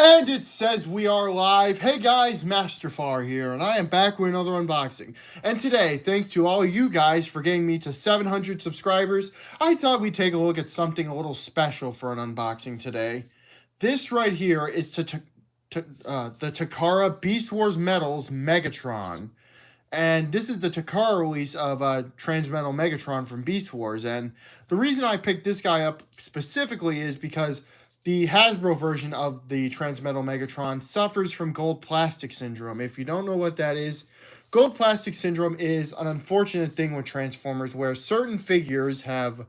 And it says we are live. Hey guys, Master Farr here, and I am back with another unboxing. And today, thanks to all you guys for getting me to 700 subscribers, I thought we'd take a look at something a little special for an unboxing today. This right here is the Takara Beast Wars Metals Megatron. And this is the Takara release of Transmetal Megatron from Beast Wars. And the reason I picked this guy up specifically is because the Hasbro version of the Transmetal Megatron suffers from gold plastic syndrome. If you don't know what that is, gold plastic syndrome is an unfortunate thing with Transformers where certain figures have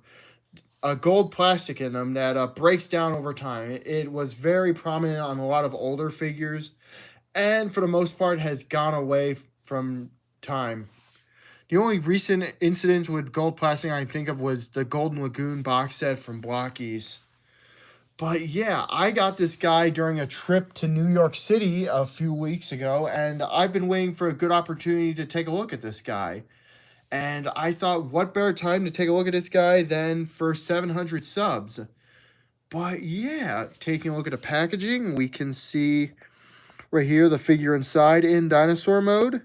a gold plastic in them that breaks down over time. It was very prominent on a lot of older figures and for the most part has gone away from time. The only recent incidents with gold plastic I think of was the Golden Lagoon box set from Blockies. But yeah, I got this guy during a trip to New York City a few weeks ago, and I've been waiting for a good opportunity to take a look at this guy. And I thought, what better time to take a look at this guy than for 700 subs? But yeah, taking a look at the packaging, we can see right here the figure inside in dinosaur mode.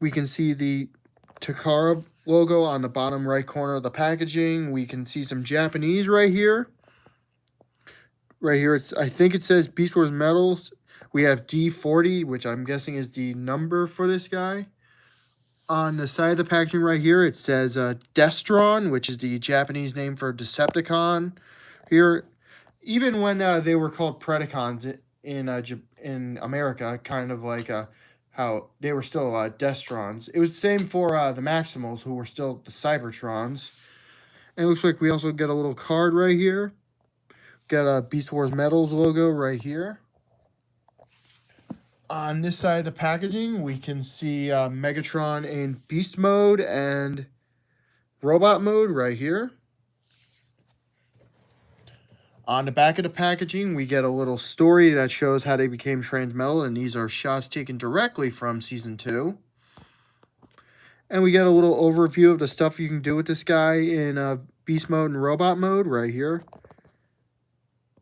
We can see the Takara logo on the bottom right corner of the packaging. We can see some Japanese right here. Right here, I think it says Beast Wars Metals. We have D40, which I'm guessing is the number for this guy. On the side of the packaging right here, it says Destron, which is the Japanese name for Decepticon. Here, even when they were called Predacons in America, kind of like how they were still Destrons. It was the same for the Maximals, who were still the Cybertrons. And it looks like we also get a little card right here. Got a Beast Wars Metals logo right here. On this side of the packaging, we can see Megatron in Beast mode and Robot mode right here. On the back of the packaging, we get a little story that shows how they became Transmetal, and these are shots taken directly from Season 2. And we get a little overview of the stuff you can do with this guy in Beast mode and Robot mode right here.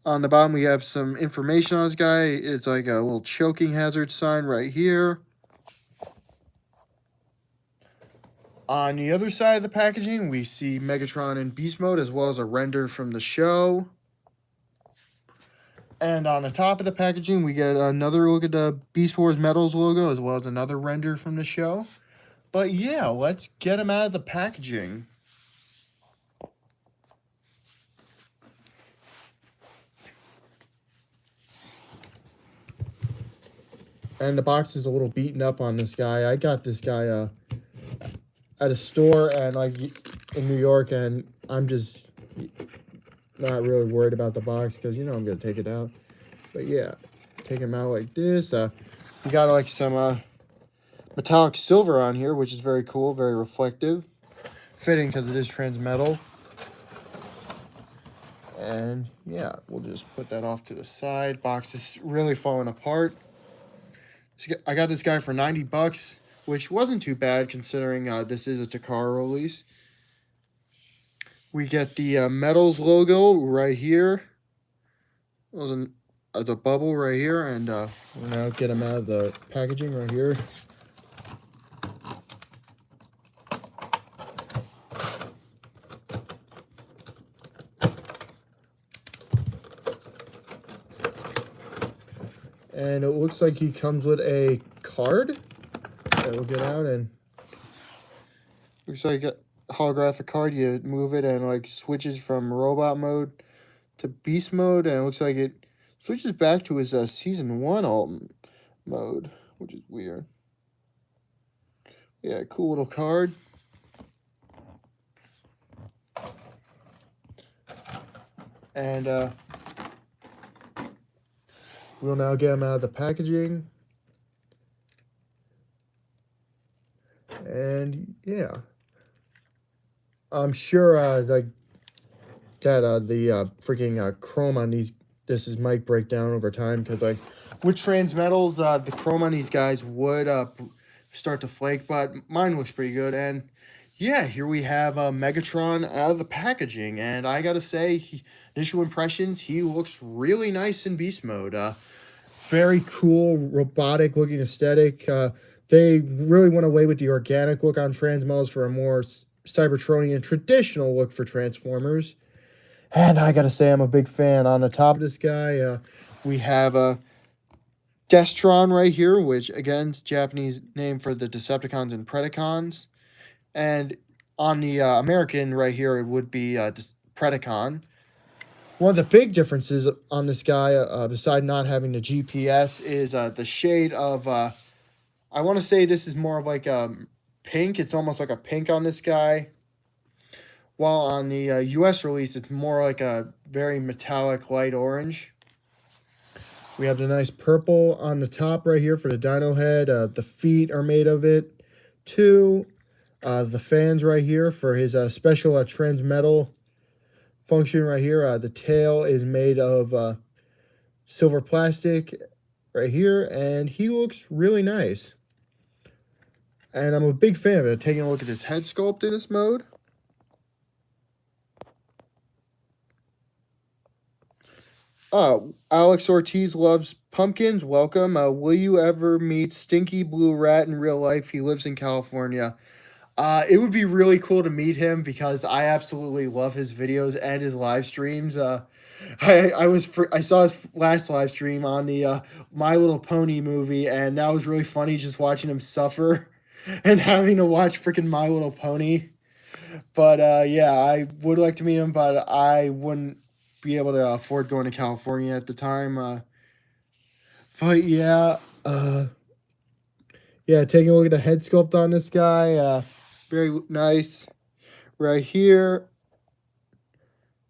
On the bottom, we have some information on this guy. It's like a little choking hazard sign right here. On the other side of the packaging, we see Megatron in Beast mode as well as a render from the show. And on the top of the packaging, we get another look at the Beast Wars Metals logo as well as another render from the show. But yeah, let's get him out of the packaging. And the box is a little beaten up on this guy. I got this guy at a store and like in New York, and I'm just not really worried about the box because, you know, I'm going to take it out. But yeah, take him out like this. We got like some metallic silver on here, which is very cool, very reflective. Fitting because it is Transmetal. And yeah, we'll just put that off to the side. Box is really falling apart. I got this guy for 90 bucks, which wasn't too bad considering this is a Takara release. We get the Metals logo right here. There's a bubble right here, and we'll now get them out of the packaging right here. And it looks like he comes with a card that we'll get out, and looks like a holographic card. You move it and like switches from robot mode to beast mode, and it looks like it switches back to his season 1 alt mode, which is weird. Yeah, cool little card. And we'll now get him out of the packaging. And yeah, I'm sure like that the freaking chrome on this might break down over time because like with Transmetals, the chrome on these guys would start to flake, but mine looks pretty good. And yeah, here we have Megatron out of the packaging, and I gotta say, initial impressions, he looks really nice in beast mode. Very cool, robotic looking aesthetic. They really went away with the organic look on Transmetals for a more Cybertronian traditional look for Transformers. And I gotta say, I'm a big fan. On the top of this guy, we have a Destron right here, which again is Japanese name for the Decepticons and Predacons. And on the American right here, it would be Predacon. One of the big differences on this guy, beside not having the GPS, is the shade of, I want to say this is more of like pink. It's almost like a pink on this guy. While on the US release, it's more like a very metallic light orange. We have the nice purple on the top right here for the dino head. The feet are made of it, too. The fans right here for his special transmetal function right here. The tail is made of silver plastic right here, and he looks really nice. And I'm a big fan of it. Taking a look at his head sculpt in this mode. Alex Ortiz loves pumpkins. Welcome. Will you ever meet Stinky Blue Rat in real life? He lives in California. It would be really cool to meet him because I absolutely love his videos and his live streams. I saw his last live stream on the My Little Pony movie, and that was really funny just watching him suffer and having to watch freaking My Little Pony. But yeah, I would like to meet him, but I wouldn't be able to afford going to California at the time. But yeah, taking a look at the head sculpt on this guy, very nice right here.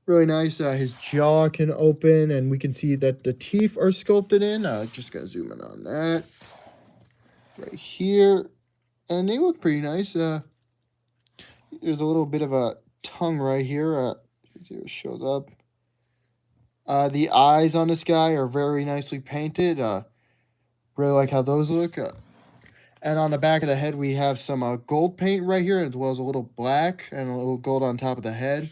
Really nice. His jaw can open, and we can see that the teeth are sculpted in. Just gonna zoom in on that right here, and they look pretty nice. There's a little bit of a tongue right here. See if it shows up. The eyes on this guy are very nicely painted. Really like how those look. And on the back of the head, we have some gold paint right here, as well as a little black and a little gold on top of the head.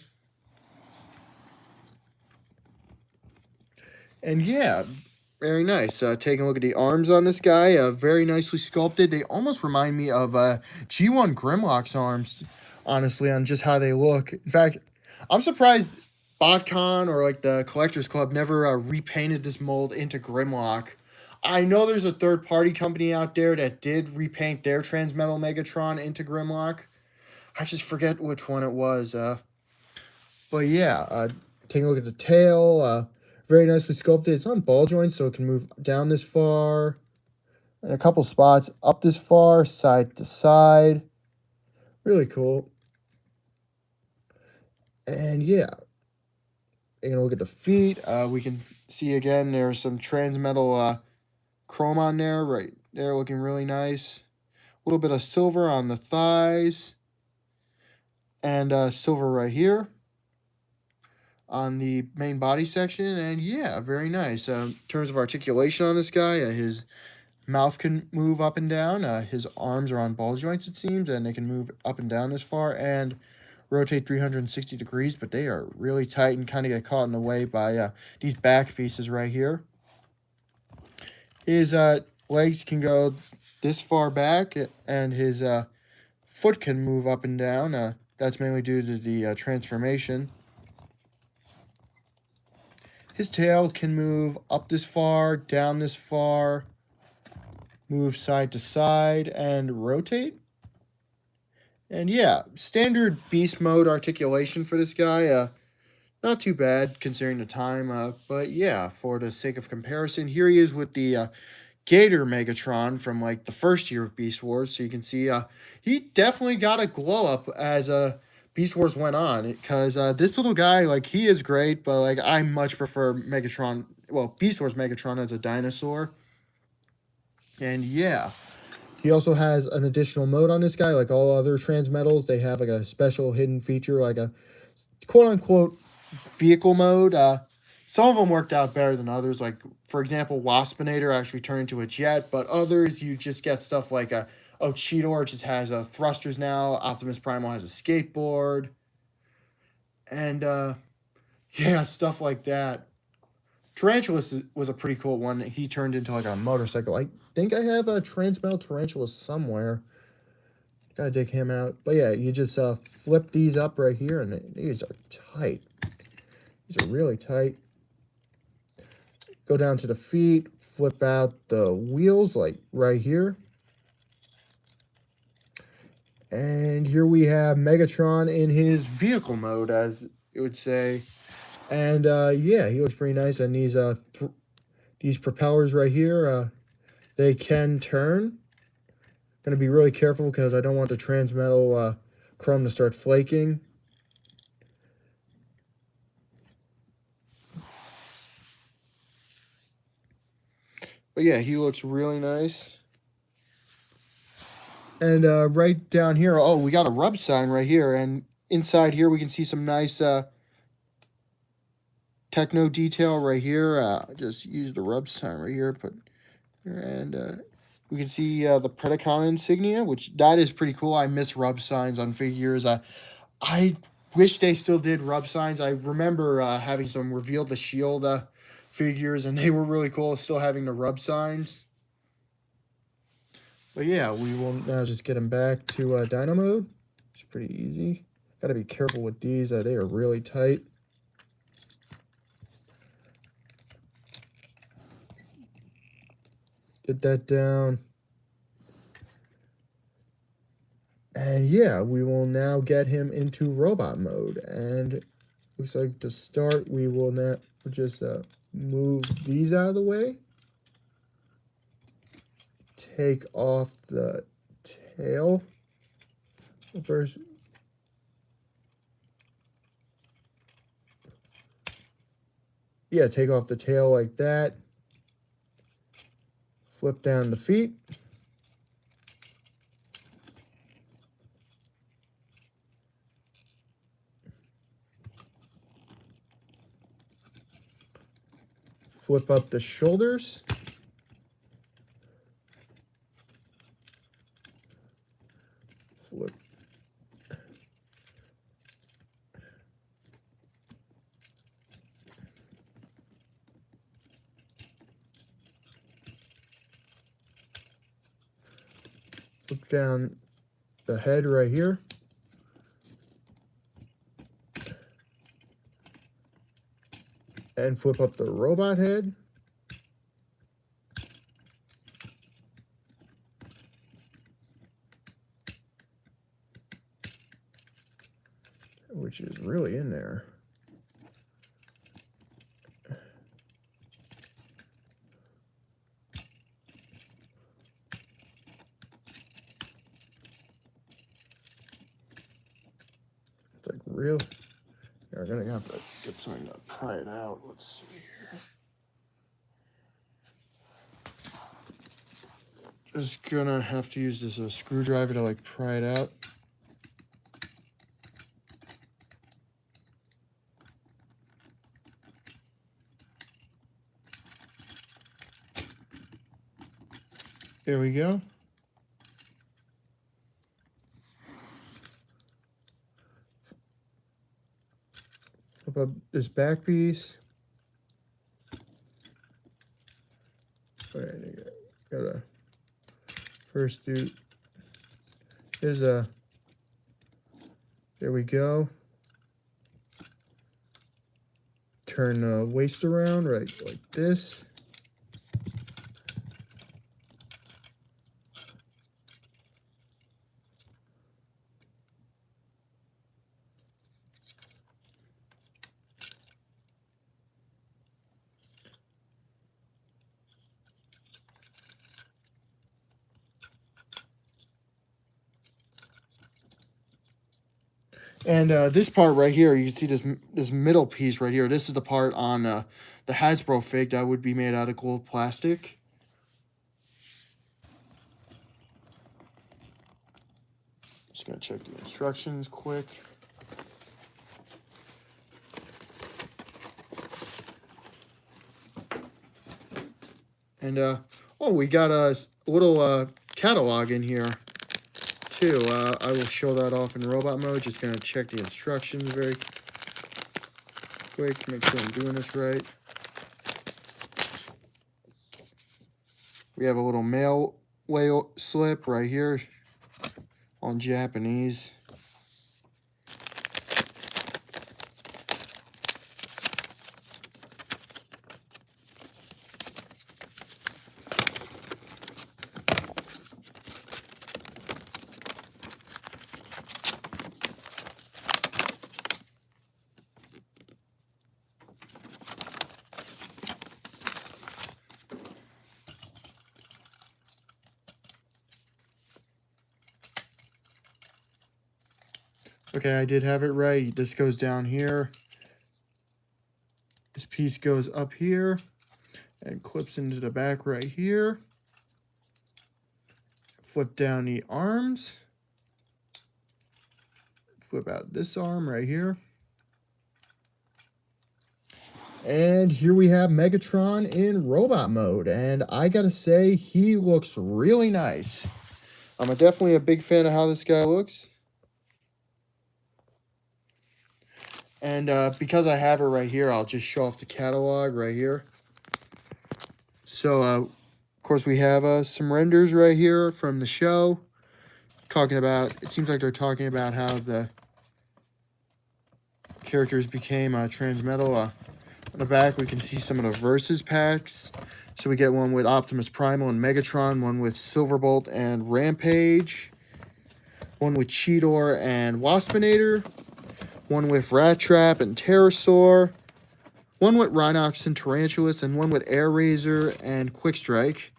And yeah, very nice. Taking a look at the arms on this guy, very nicely sculpted. They almost remind me of G1 Grimlock's arms, honestly, on just how they look. In fact, I'm surprised BotCon or like the Collectors Club never repainted this mold into Grimlock. I know there's a third-party company out there that did repaint their Transmetal Megatron into Grimlock. I just forget which one it was. But yeah, taking a look at the tail, very nicely sculpted. It's on ball joints, so it can move down this far. And a couple spots up this far, side to side. Really cool. And yeah, taking a look at the feet, we can see again there's some Transmetal chrome on there, right there, looking really nice. A little bit of silver on the thighs. And silver right here on the main body section. And yeah, very nice. In terms of articulation on this guy, his mouth can move up and down. His arms are on ball joints, it seems, and they can move up and down this far and rotate 360 degrees, but they are really tight and kind of get caught in the way by these back pieces right here. His legs can go this far back, and his foot can move up and down. That's mainly due to the transformation. His tail can move up this far, down this far, move side to side, and rotate. And yeah, standard beast mode articulation for this guy. Not too bad considering the time. But yeah, for the sake of comparison, here he is with the Gator Megatron from like the first year of Beast Wars. So you can see he definitely got a glow up as Beast Wars went on, because this little guy, like, he is great, but like I much prefer Megatron, well, Beast Wars Megatron as a dinosaur. And yeah, he also has an additional mode on this guy. Like all other Transmetals, they have like a special hidden feature, like a quote-unquote vehicle mode. Some of them worked out better than others. Like, for example, Waspinator actually turned into a jet, but others you just get stuff like Cheetor just has thrusters now. Optimus Primal has a skateboard. And yeah, stuff like that. Tarantulas was a pretty cool one. He turned into like a motorcycle. I think I have a Transmetal Tarantula somewhere. Gotta dig him out. But yeah, you just flip these up right here, and these are tight. These are really tight. Go down to the feet, flip out the wheels like right here. And here we have Megatron in his vehicle mode, as it would say. And yeah, he looks pretty nice. And these propellers right here, they can turn. Gonna be really careful because I don't want the transmetal chrome to start flaking. But yeah, he looks really nice. And right down here, oh, we got a rub sign right here. And inside here, we can see some nice techno detail right here. Just use the rub sign right here. And we can see the Predacon insignia, which that is pretty cool. I miss rub signs on figures. I wish they still did rub signs. I remember having some Reveal the Shield figures, and they were really cool, still having the rub signs. But yeah, we will now just get them back to Dyno mode. It's pretty easy. Got to be careful with these. They are really tight. Get that down. And yeah, we will now get him into robot mode. And looks like to start, we will now just move these out of the way. Take off the tail first. Yeah, take off the tail like that. Flip down the feet. Flip up the shoulders. Flip. Flip down the head right here. And flip up the robot head. Which is really in there. It's like real. We're gonna have to get something to pry it out. Let's see here. Just gonna have to use this screwdriver to like pry it out. There we go. Flip up this back piece. Alright, gotta first do. There's a. There we go. Turn the waist around right like this. And this part right here, you can see this middle piece right here. This is the part on the Hasbro fig that would be made out of gold plastic. Just gonna check the instructions quick. And oh, we got a little catalog in here too. I will show that off in robot mode. Just gonna check the instructions very quick, make sure I'm doing this right. We have a little mail whale slip right here on Japanese. Okay, I did have it right. This goes down here. This piece goes up here and clips into the back right here. Flip down the arms. Flip out this arm right here. And here we have Megatron in robot mode. And I gotta say, he looks really nice. I'm definitely a big fan of how this guy looks. And because I have it right here, I'll just show off the catalog right here. So, of course, we have some renders right here from the show. Talking about, it seems like they're talking about how the characters became transmetal. On the back, we can see some of the Versus packs. So we get one with Optimus Primal and Megatron, one with Silverbolt and Rampage, one with Cheetor and Waspinator, one with Rat Trap and Pterosaur, one with Rhinox and Tarantulas, and one with Air Razor and Quick Strike.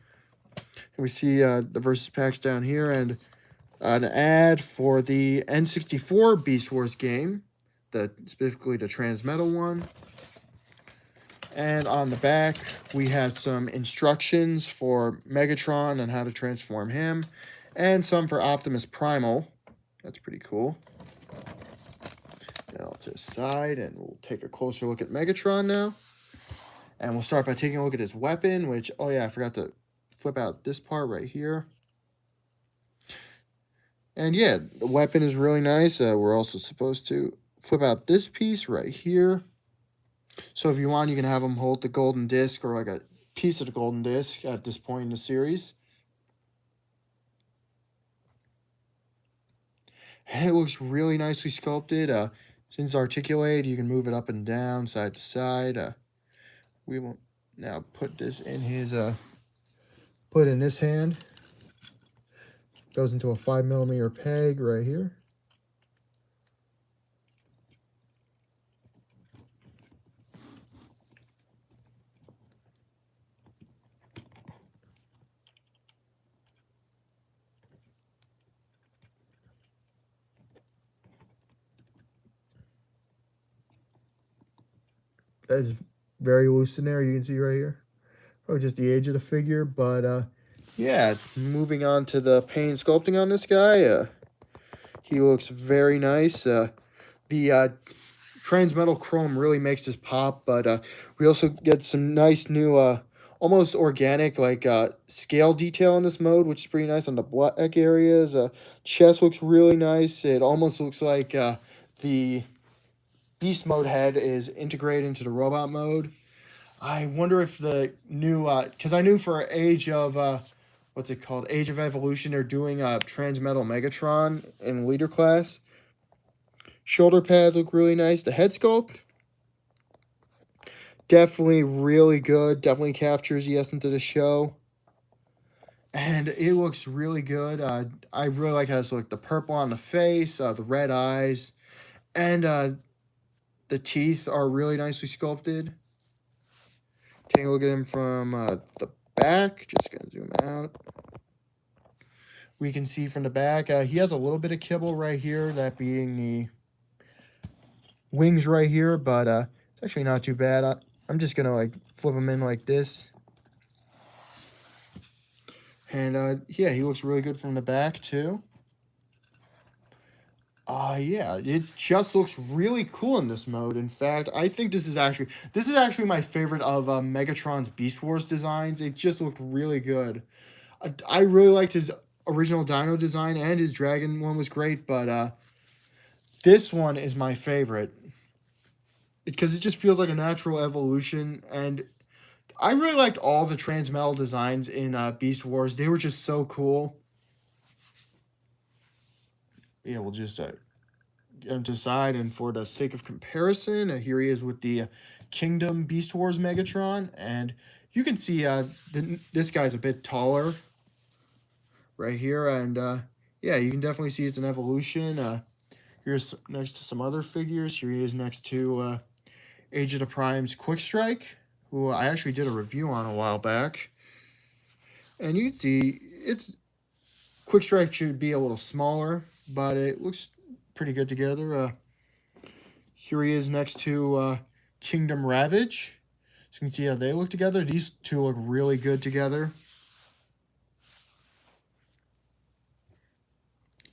And we see the Versus packs down here, and an ad for the N64 Beast Wars game, specifically the Transmetal one. And on the back, we have some instructions for Megatron and how to transform him, and some for Optimus Primal. That's pretty cool. And I'll just side, and we'll take a closer look at Megatron now. And we'll start by taking a look at his weapon, which, oh yeah, I forgot to flip out this part right here. And yeah, the weapon is really nice. We're also supposed to flip out this piece right here. So if you want, you can have him hold the golden disc or like a piece of the golden disc at this point in the series. And it looks really nicely sculpted. Since it's articulated, you can move it up and down, side to side. We will now put this in his, put in this hand. Goes into a 5mm peg right here. That's very loose in there, you can see right here. Probably just the age of the figure, but yeah, moving on to the paint sculpting on this guy. He looks very nice. The Transmetal Chrome really makes this pop, but we also get some nice new, almost organic, like scale detail in this mode, which is pretty nice on the black areas. Chest looks really nice. It almost looks like the Beast Mode head is integrated into the robot mode. I wonder if the new, because I knew for Age of, what's it called? Age of Evolution, they're doing Transmetal Megatron in leader class. Shoulder pads look really nice. The head sculpt, definitely really good. Definitely captures the essence of the show. And it looks really good. I really like how it's like the purple on the face, the red eyes, and the teeth are really nicely sculpted. Taking a look at him from the back. Just going to zoom out. We can see from the back, he has a little bit of kibble right here, that being the wings right here, but it's actually not too bad. I'm just going to like flip him in like this. And yeah, he looks really good from the back too. Yeah, it just looks really cool in this mode. In fact, I think this is actually my favorite of Megatron's Beast Wars designs. It just looked really good. I really liked his original Dino design, and his Dragon one was great, but this one is my favorite because it just feels like a natural evolution, and I really liked all the Transmetal designs in Beast Wars. They were just so cool. Yeah, we'll just decide, and for the sake of comparison, here he is with the Kingdom Beast Wars Megatron, and you can see this guy's a bit taller right here, and yeah, you can definitely see it's an evolution. Here's next to some other figures. Here he is next to Age of the Prime's Quick Strike, who I actually did a review on a while back. And you can see it's Quick Strike should be a little smaller, but it looks pretty good together. Here he is next to Kingdom Ravage. So you can see how they look together. These two look really good together.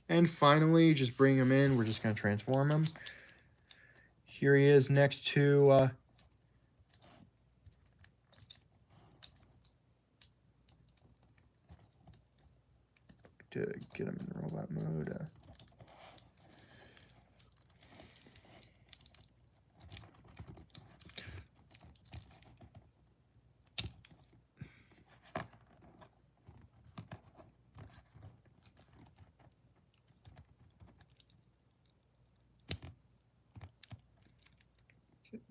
And finally, just bring him in. We're just going to transform him. Here he is next to get him in robot mode.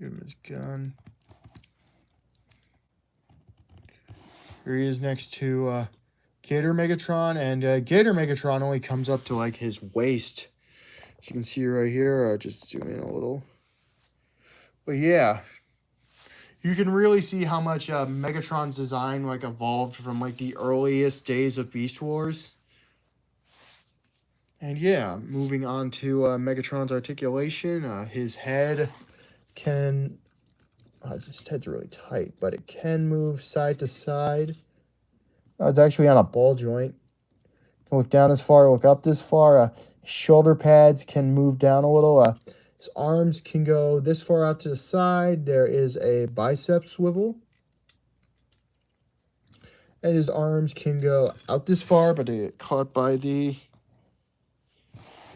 Give him his gun. Here he is next to Gator Megatron, and Gator Megatron only comes up to like his waist. As you can see right here, just zoom in a little. But yeah, you can really see how much Megatron's design like evolved from like the earliest days of Beast Wars. And yeah, moving on to Megatron's articulation, his head can, his head's really tight, but it can move side to side. It's actually on a ball joint. Look down as far, look up this far. Shoulder pads can move down a little. His arms can go this far out to the side. There is a bicep swivel. And his arms can go out this far, but they get caught by the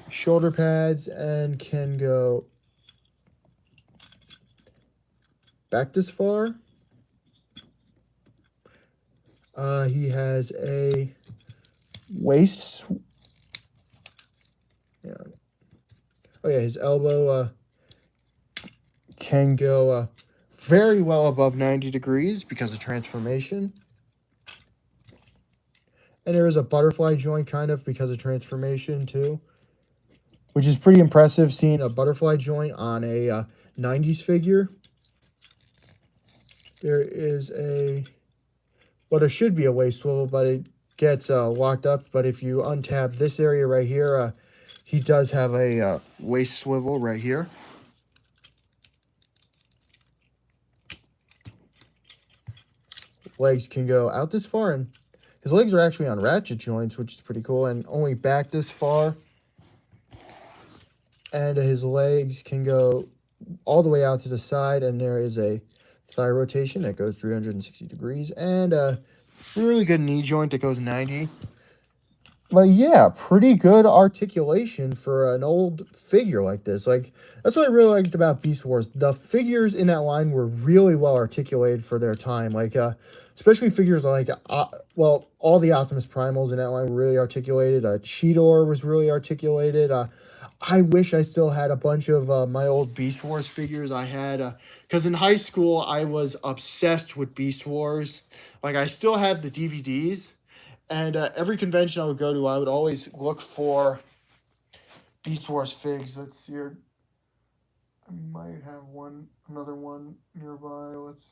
shoulder pads and can go back this far. He has a waist. Yeah. Oh yeah, his elbow can go very well above 90 degrees because of transformation. And there is a butterfly joint kind of because of transformation too, which is pretty impressive seeing a butterfly joint on a 90s figure. There is a, well, there should be a waist swivel, but it gets locked up. But if you untap this area right here, he does have a waist swivel right here. Legs can go out this far, and his legs are actually on ratchet joints, which is pretty cool, and only back this far. And his legs can go all the way out to the side, and there is a thigh rotation that goes 360 degrees, and a really good knee joint that goes 90. But yeah, pretty good articulation for an old figure like this. Like, that's what I really liked about Beast Wars. The figures in that line were really well articulated for their time. Like, especially figures like, well, all the Optimus Primals in that line were really articulated. Cheetor was really articulated. I wish I still had a bunch of my old Beast Wars figures. I had, because in high school, I was obsessed with Beast Wars. Like, I still have the DVDs. And every convention I would go to, I would always look for Beast Wars figs. Let's see here. I might have another one nearby. Let's.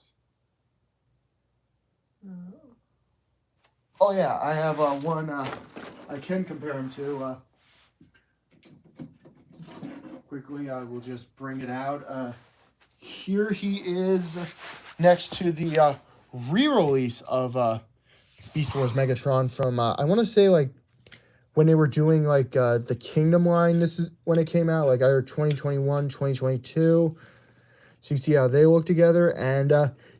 Oh yeah, I have one. I can compare them to. Quickly, I will just bring it out. Here he is, next to the re-release of Beast Wars Megatron from, I want to say, like, when they were doing, like, the Kingdom line. This is when it came out, like, either 2021, 2022. So you can see how they look together. And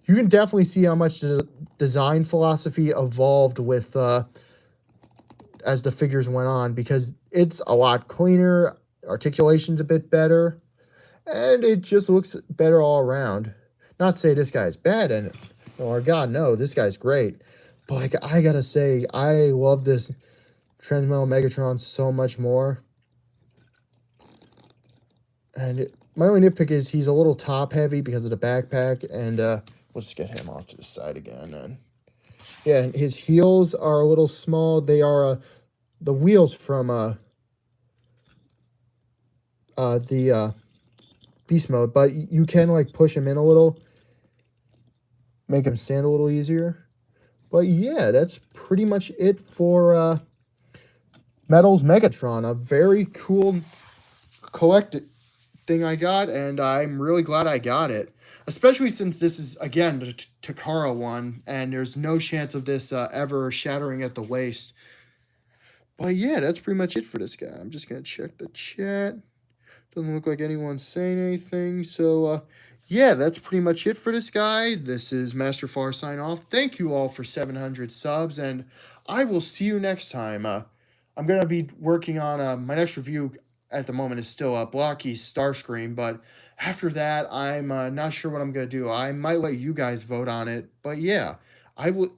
you can definitely see how much the design philosophy evolved with, as the figures went on. Because it's a lot cleaner, articulation's a bit better, and it just looks better all around. Not to say this guy is bad, and or God, no, this guy's great. But like, I gotta say, I love this Transmetal Megatron so much more. And my only nitpick is he's a little top heavy because of the backpack, and we'll just get him off to the side again. And yeah, his heels are a little small. They are the wheels from the beast mode, but you can like push him in a little, make him stand a little easier. But yeah, that's pretty much it for Metals Megatron. A very cool collected thing I got, and I'm really glad I got it. Especially since this is, again, the Takara one, and there's no chance of this ever shattering at the waist. But yeah, that's pretty much it for this guy. I'm just going to check the chat. Doesn't look like anyone's saying anything. So, yeah, that's pretty much it for this guy. This is Master Farr sign off. Thank you all for 700 subs, and I will see you next time. I'm going to be working on my next review at the moment is still Blocky's Starscream, but after that, I'm not sure what I'm going to do. I might let you guys vote on it, but yeah, I will.